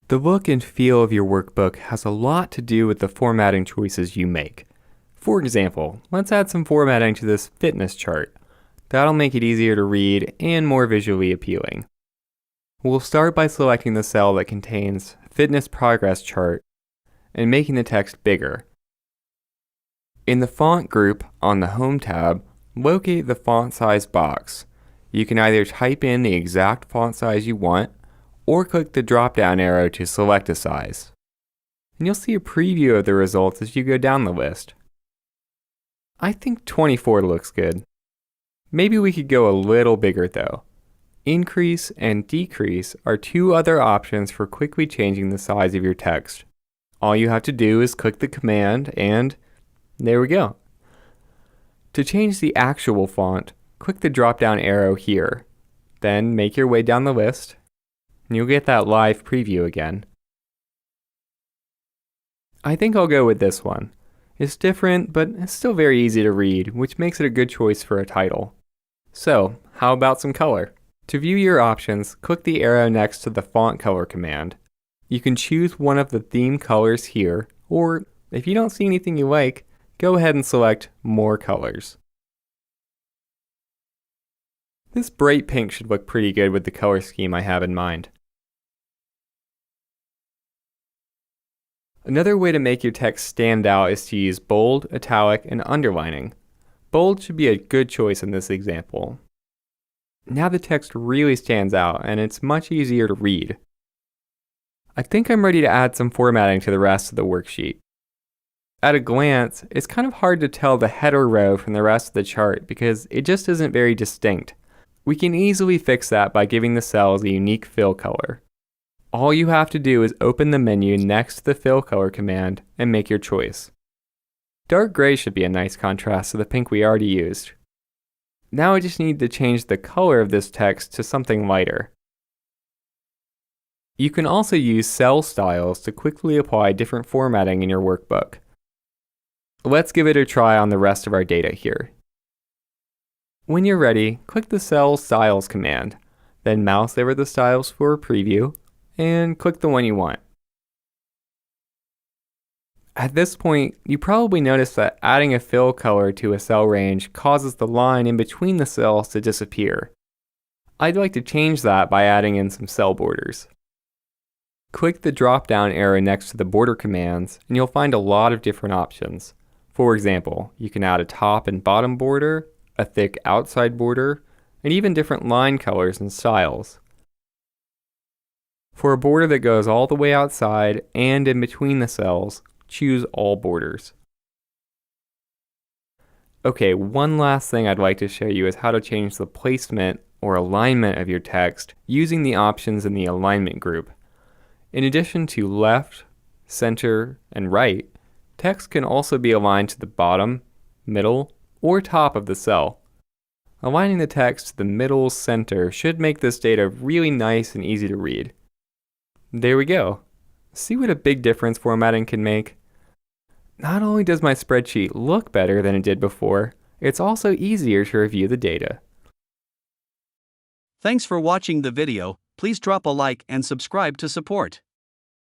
The look and feel of your workbook has a lot to do with the formatting choices you make. For example, let's add some formatting to this fitness chart. That'll make it easier to read and more visually appealing. We'll start by selecting the cell that contains Fitness Progress Chart and making the text bigger. In the Font group on the Home tab, locate the font size box. You can either type in the exact font size you want or click the drop-down arrow to select a size. And you'll see a preview of the results as you go down the list. I think 24 looks good. Maybe we could go a little bigger though. Increase and decrease are two other options for quickly changing the size of your text. All you have to do is click the command and there we go. To change the actual font, click the drop-down arrow here. Then make your way down the list and you'll get that live preview again. I think I'll go with this one. It's different, but it's still very easy to read, which makes it a good choice for a title. So, how about some color? To view your options, click the arrow next to the font color command. You can choose one of the theme colors here, or if you don't see anything you like, go ahead and select More Colors. This bright pink should look pretty good with the color scheme I have in mind. Another way to make your text stand out is to use bold, italic, and underlining. Bold should be a good choice in this example. Now the text really stands out and it's much easier to read. I think I'm ready to add some formatting to the rest of the worksheet. At a glance, it's kind of hard to tell the header row from the rest of the chart because it just isn't very distinct. We can easily fix that by giving the cells a unique fill color. All you have to do is open the menu next to the fill color command and make your choice. Dark gray should be a nice contrast to the pink we already used. Now I just need to change the color of this text to something lighter. You can also use cell styles to quickly apply different formatting in your workbook. Let's give it a try on the rest of our data here. When you're ready, click the Cell Styles command, then mouse over the styles for a preview, and click the one you want. At this point, you probably noticed that adding a fill color to a cell range causes the line in between the cells to disappear. I'd like to change that by adding in some cell borders. Click the drop-down arrow next to the border commands and you'll find a lot of different options. For example, you can add a top and bottom border, a thick outside border, and even different line colors and styles. For a border that goes all the way outside and in between the cells, choose all borders. Okay, one last thing I'd like to show you is how to change the placement or alignment of your text using the options in the alignment group. In addition to left, center, and right, text can also be aligned to the bottom, middle, or top of the cell. Aligning the text to the middle center should make this data really nice and easy to read. There we go. See what a big difference formatting can make? Not only does my spreadsheet look better than it did before, it's also easier to review the data. Thanks for watching the video. Please drop a like and subscribe to support.